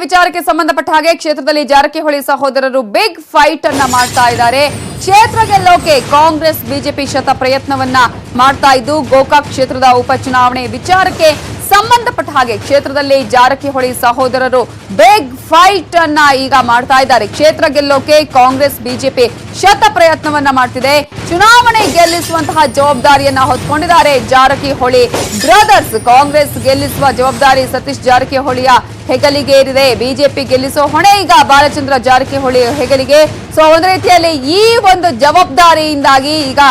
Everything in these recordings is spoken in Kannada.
ವಿಚಾರಕ್ಕೆ ಸಂಬಂಧಪಟ್ಟ ಹಾಗೆ ಕ್ಷೇತ್ರದಲ್ಲಿ ಜಾರಕಿಹೊಳಿ ಸಹೋದರರು ಬಿಗ್ ಫೈಟ್ ಅನ್ನ ಮಾಡ್ತಾ ಇದ್ದಾರೆ. ಕ್ಷೇತ್ರ ಗೆಲ್ಲೋಕೆ ಕಾಂಗ್ರೆಸ್ ಬಿಜೆಪಿ ಶತ ಪ್ರಯತ್ನವನ್ನ ಮಾಡ್ತಾ ಇದ್ದು, ಗೋಕಾಕ್ ಕ್ಷೇತ್ರದ ಉಪಚುನಾವಣೆ ವಿಚಾರಕ್ಕೆ ಸಂಬಂಧಪಟ್ಟ ಹಾಗೆ ಕ್ಷೇತ್ರದಲ್ಲಿ ಜಾರಕಿಹೊಳಿ ಸಹೋದರರು ಬಿಗ್ ಫೈಟ್ ಅನ್ನ ಈಗ ಮಾಡ್ತಾ ಇದ್ದಾರೆ. ಕ್ಷೇತ್ರ ಗೆಲ್ಲೋಕೆ ಕಾಂಗ್ರೆಸ್ ಬಿಜೆಪಿ ಶತ ಪ್ರಯತ್ನವನ್ನ ಮಾಡ್ತಿದೆ. ಚುನಾವಣೆ ಗೆಲ್ಲಿಸುವಂತಹ ಜವಾಬ್ದಾರಿಯನ್ನ ಹೊತ್ಕೊಂಡಿದ್ದಾರೆ ಜಾರಕಿಹೊಳಿ ಬ್ರದರ್ಸ್. ಕಾಂಗ್ರೆಸ್ ಗೆಲ್ಲಿಸುವ ಜವಾಬ್ದಾರಿ ಸತೀಶ್ ಜಾರಕಿಹೊಳಿಯ ಹೆಗಲಿಗೆ ಏರಿದೆ. ಬಿಜೆಪಿ ಗೆಲ್ಲಿಸೋ ಹೊಣೆ ಈಗ ಬಾಲಚಂದ್ರ ಜಾರಕಿಹೊಳಿ ಹೆಗಲಿಗೆ. ಸೊ ಒಂದು ರೀತಿಯಲ್ಲಿ ಈ ಒಂದು ಜವಾಬ್ದಾರಿಯಿಂದಾಗಿ ಈಗ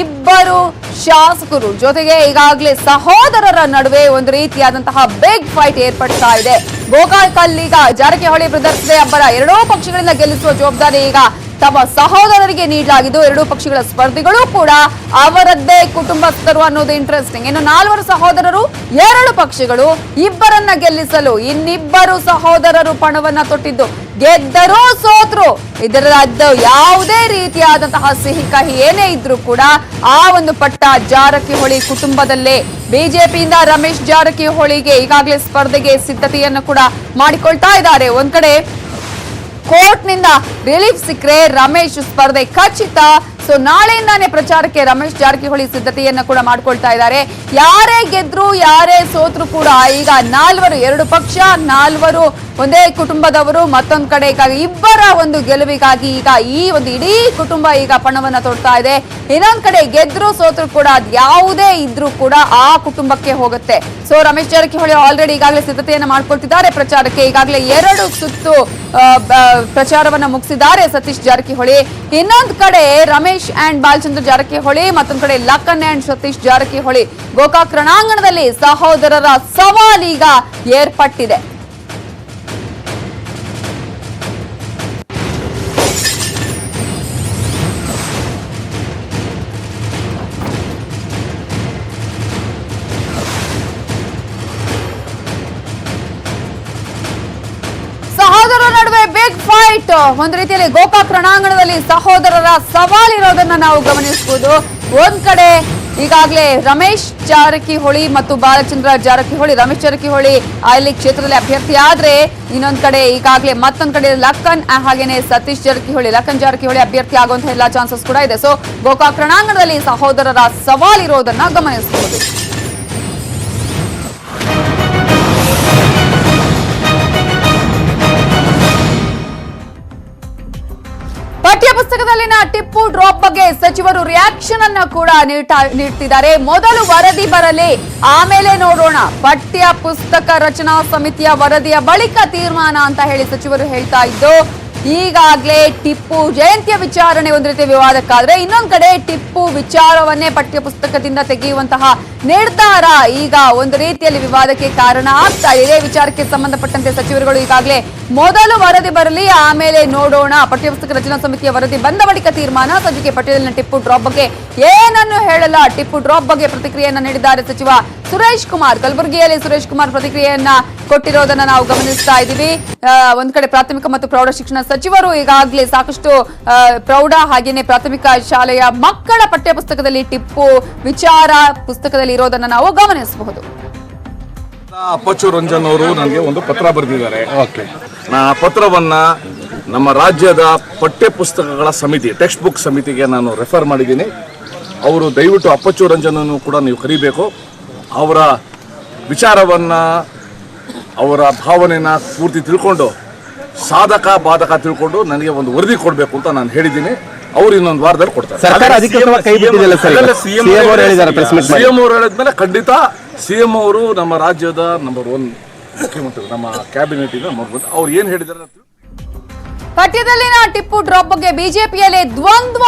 ಇಬ್ಬರು ಶಾಸಕರು ಜೊತೆಗೆ ಈಗಾಗಲೇ ಸಹೋದರರ ನಡುವೆ ಒಂದು ರೀತಿಯಾದಂತಹ ಬಿಗ್ ಫೈಟ್ ಏರ್ಪಡ್ತಾ ಇದೆ. ಗೋಕಾಕಲ್ಲಿ ಈಗ ಜಾರಕಿಹೊಳಿ ಬ್ರದರ್ಸ್ ಅಬ್ಬರ ಎರಡೂ ಪಕ್ಷಗಳಿಂದ ಗೆಲ್ಲಿಸುವ ಜವಾಬ್ದಾರಿ ಈಗ ತಮ್ಮ ಸಹೋದರರಿಗೆ ನೀಡಲಾಗಿದ್ದು, ಎರಡೂ ಪಕ್ಷಗಳ ಸ್ಪರ್ಧಿಗಳು ಕೂಡ ಅವರದ್ದೇ ಕುಟುಂಬಸ್ಥರು ಅನ್ನೋದು ಇಂಟ್ರೆಸ್ಟಿಂಗ್. ಇನ್ನು 4 ಸಹೋದರರು 2 ಪಕ್ಷಗಳು ಇಬ್ಬರನ್ನ ಗೆಲ್ಲಿಸಲು ಇನ್ನಿಬ್ಬರು ಸಹೋದರರು ಪಣವನ್ನ ತೊಟ್ಟಿದ್ದು, ಗೆದ್ದರೂ ಸೋತ್ರು ಇದರ ಯಾವುದೇ ರೀತಿಯಾದಂತಹ ಸಿಹಿ ಕಹಿ ಏನೇ ಇದ್ರೂ ಕೂಡ ಆ ಒಂದು ಪಟ್ಟ ಜಾರಕಿಹೊಳಿ ಕುಟುಂಬದಲ್ಲೇ. ಬಿಜೆಪಿಯಿಂದ ರಮೇಶ್ ಜಾರಕಿಹೊಳಿಗೆ ಈಗಾಗಲೇ ಸ್ಪರ್ಧೆಗೆ ಸಿದ್ಧತೆಯನ್ನು ಕೂಡ ಮಾಡಿಕೊಳ್ತಾ ಇದ್ದಾರೆ. ಒಂದ್ ಕಡೆ ಕೋರ್ಟ್ನಿಂದ ರಿಲೀಫ್ ಸಿಕ್ಕರೆ ರಮೇಶ್ ಸ್ಪರ್ಧೆ ಖಚಿತ. ಸೊ ನಾಳೆಯಿಂದಾನೇ ಪ್ರಚಾರಕ್ಕೆ ರಮೇಶ್ ಜಾರಕಿಹೊಳಿ ಸಿದ್ಧತೆಯನ್ನ ಕೂಡ ಮಾಡ್ಕೊಳ್ತಾ ಇದ್ದಾರೆ. ಯಾರೇ ಗೆದ್ರು ಯಾರೇ ಸೋತ್ರು ಕೂಡ ಈಗ 2 ಪಕ್ಷ 4 ಒಂದೇ ಕುಟುಂಬದವರು. ಮತ್ತೊಂದ್ ಕಡೆ ಈಗ ಇಬ್ಬರ ಒಂದು ಗೆಲುವಿಗಾಗಿ ಈಗ ಈ ಒಂದು ಇಡೀ ಕುಟುಂಬ ಈಗ ಪಣವನ್ನ ತೊಡ್ತಾ ಇದೆ. ಇನ್ನೊಂದ್ ಕಡೆ ಗೆದ್ರು ಸೋತ್ರು ಕೂಡ ಯಾವುದೇ ಇದ್ರೂ ಕೂಡ ಆ ಕುಟುಂಬಕ್ಕೆ ಹೋಗುತ್ತೆ. ಸೊ ರಮೇಶ್ ಜಾರಕಿಹೊಳಿ ಆಲ್ರೆಡಿ ಈಗಾಗಲೇ ಸಿದ್ಧತೆಯನ್ನ ಮಾಡ್ಕೊಳ್ತಿದ್ದಾರೆ ಪ್ರಚಾರಕ್ಕೆ. ಈಗಾಗಲೇ 2 ಸುತ್ತು ಪ್ರಚಾರವನ್ನ ಮುಗಿಸಿದ್ದಾರೆ ಸತೀಶ್ ಜಾರಕಿಹೊಳಿ. ಇನ್ನೊಂದ್ ಕಡೆ ರಮೇಶ್ ಅಂಡ್ ಬಾಲಚಂದ್ರ ಜಾರಕಿಹೊಳಿ, ಮತ್ತೊಂದ್ ಕಡೆ ಲಖನ್ ಅಂಡ್ ಸತೀಶ್ ಜಾರಕಿಹೊಳಿ. ಗೋಕಾಕ್ ರಣಾಂಗಣದಲ್ಲಿ ಸಹೋದರರ ಸವಾಲೀಗ ಏರ್ಪಟ್ಟಿದೆ. ಸಹೋದರರ ನಡುವೆ ಬಿಗ್ ಫೈಟ್. ಒಂದು ರೀತಿಯಲ್ಲಿ ಗೋಕಾಕ್ ರಣಾಂಗಣದಲ್ಲಿ ಸಹೋದರರ ಸವಾಲಿರೋದನ್ನ ನಾವು ಗಮನಿಸಬಹುದು. ಒಂದ್ ಕಡೆ ಈಗಾಗಲೇ ರಮೇಶ್ ಜಾರಕಿಹೊಳಿ ಮತ್ತು ಬಾಲಚಂದ್ರ ಜಾರಕಿಹೊಳಿ, ರಮೇಶ್ ಜಾರಕಿಹೊಳಿ ಅಲ್ಲಿ ಕ್ಷೇತ್ರದಲ್ಲಿ ಅಭ್ಯರ್ಥಿ ಆದ್ರೆ, ಇನ್ನೊಂದ್ ಕಡೆ ಈಗಾಗಲೇ ಮತ್ತೊಂದ್ ಕಡೆ ಲಖನ್ ಹಾಗೇನೆ ಸತೀಶ್ ಜಾರಕಿಹೊಳಿ, ಲಖನ್ ಜಾರಕಿಹೊಳಿ ಅಭ್ಯರ್ಥಿ ಆಗುವಂತಹ ಎಲ್ಲಾ ಚಾನ್ಸಸ್ ಕೂಡ ಇದೆ. ಸೊ ಗೋಕಾಕ್ ರಣಾಂಗಣದಲ್ಲಿ ಸಹೋದರರ ಸವಾಲಿರೋದನ್ನ ಗಮನಿಸಬಹುದು. ಪಠ್ಯಪುಸ್ತಕದಲ್ಲಿನ ಟಿಪ್ಪು ಡ್ರಾಪ್ ಬಗ್ಗೆ ಸಚಿವರು ರಿಯಾಕ್ಷನ್ ಅನ್ನ ಕೂಡ ನೀಡ್ತಿದ್ದಾರೆ. ಮೊದಲು ವರದಿ ಬರಲಿ, ಆಮೇಲೆ ನೋಡೋಣ. ಪಠ್ಯ ಪುಸ್ತಕ ರಚನಾ ಸಮಿತಿಯ ವರದಿಯ ಬಳಿಕ ತೀರ್ಮಾನ ಅಂತ ಹೇಳಿ ಸಚಿವರು ಹೇಳ್ತಾ ಇದ್ದು, ಈಗಾಗಲೇ ಟಿಪ್ಪು ಜಯಂತಿಯ ವಿಚಾರಣೆ ಒಂದು ರೀತಿಯ ವಿವಾದಕ್ಕಾದ್ರೆ, ಇನ್ನೊಂದ್ ಕಡೆ ಟಿಪ್ಪು ವಿಚಾರವನ್ನೇ ಪಠ್ಯ ಪುಸ್ತಕದಿಂದ ತೆಗೆಯುವಂತಹ ನಿರ್ಧಾರ ಈಗ ಒಂದು ರೀತಿಯಲ್ಲಿ ವಿವಾದಕ್ಕೆ ಕಾರಣ ಆಗ್ತಾ ಇದೆ. ವಿಚಾರಕ್ಕೆ ಸಂಬಂಧಪಟ್ಟಂತೆ ಸಚಿವರುಗಳು ಈಗಾಗಲೇ ಮೊದಲು ವರದಿ ಬರಲಿ, ಆಮೇಲೆ ನೋಡೋಣ, ಪಠ್ಯಪುಸ್ತಕ ರಚನಾ ಸಮಿತಿಯ ವರದಿ ಬಂದ ಬಳಿಕ ತೀರ್ಮಾನ. ಸದ್ಯಕ್ಕೆ ಪಠ್ಯದಲ್ಲಿನ ಟಿಪ್ಪು ಡ್ರಾಪ್ ಬಗ್ಗೆ ಏನನ್ನು ಹೇಳಲ್ಲ. ಟಿಪ್ಪು ಡ್ರಾಪ್ ಬಗ್ಗೆ ಪ್ರತಿಕ್ರಿಯೆಯನ್ನ ನೀಡಿದ್ದಾರೆ ಸಚಿವ ಸುರೇಶ್ ಕುಮಾರ್. ಕಲಬುರಗಿಯಲ್ಲಿ ಸುರೇಶ್ ಕುಮಾರ್ ಪ್ರತಿಕ್ರಿಯೆಯನ್ನ ಕೊಟ್ಟಿರೋದನ್ನ ನಾವು ಗಮನಿಸ್ತಾ ಇದ್ದೀವಿ. ಒಂದ್ ಕಡೆ ಪ್ರಾಥಮಿಕ ಮತ್ತು ಪ್ರೌಢ ಶಿಕ್ಷಣ ಸಚಿವರು ಈಗಾಗಲೇ ಸಾಕಷ್ಟು ಪ್ರೌಢ ಹಾಗೇನೆ ಪ್ರಾಥಮಿಕ ಶಾಲೆಯ ಮಕ್ಕಳ ಪಠ್ಯ ಪುಸ್ತಕದಲ್ಲಿ ಟಿಪ್ಪು ವಿಚಾರ ಪುಸ್ತಕದಲ್ಲಿ ಇರೋದನ್ನ ನಾವು ಗಮನಿಸಬಹುದು. ಅಪ್ಪಚ್ಚು ರಂಜನ್ ಅವರು ನನಗೆ ಒಂದು ಪತ್ರ ಬರೆದಿದ್ದಾರೆ. ಆ ಪತ್ರವನ್ನ ನಮ್ಮ ರಾಜ್ಯದ ಪಠ್ಯ ಪುಸ್ತಕಗಳ ಸಮಿತಿ, ಟೆಕ್ಸ್ಟ್ ಬುಕ್ ಸಮಿತಿಗೆ ನಾನು ರೆಫರ್ ಮಾಡಿದ್ದೀನಿ. ಅವರು ದಯವಿಟ್ಟು ಅಪ್ಪಚ್ಚು ರಂಜನನ್ನು ಕೂಡ ನೀವು ಕರಿಬೇಕು. ಅವರ ವಿಚಾರವನ್ನ, ಅವರ ಭಾವನೆನ ಪೂರ್ತಿ ತಿಳ್ಕೊಂಡು, ಸಾಧಕ ಬಾಧಕ ತಿಳ್ಕೊಂಡು ನನಗೆ ಒಂದು ವರದಿ ಕೊಡಬೇಕು ಅಂತ ನಾನು ಹೇಳಿದ್ದೀನಿ. ಅವರು ಇನ್ನೊಂದು ವಾರದಲ್ಲಿ ಕೊಡ್ತಾರೆ. ಸಿಎಂ ಅವರು ಹೇಳಿದ್ಮೇಲೆ ಖಂಡಿತ ಸಿಎಂ ಅವರು ನಮ್ಮ ರಾಜ್ಯದ ನಂಬರ್ 1 ಮುಖ್ಯಮಂತ್ರಿ, ನಮ್ಮ ಕ್ಯಾಬಿನೆಟ್ ಇಂದ ಅವ್ರು ಏನ್ ಹೇಳಿದ್ದಾರೆ. ಪಠ್ಯದಲ್ಲಿನ ಟಿಪ್ಪು ಡ್ರಾಪ್ ಬಗ್ಗೆ ಬಿಜೆಪಿಯಲ್ಲಿ ದ್ವಂದ್ವ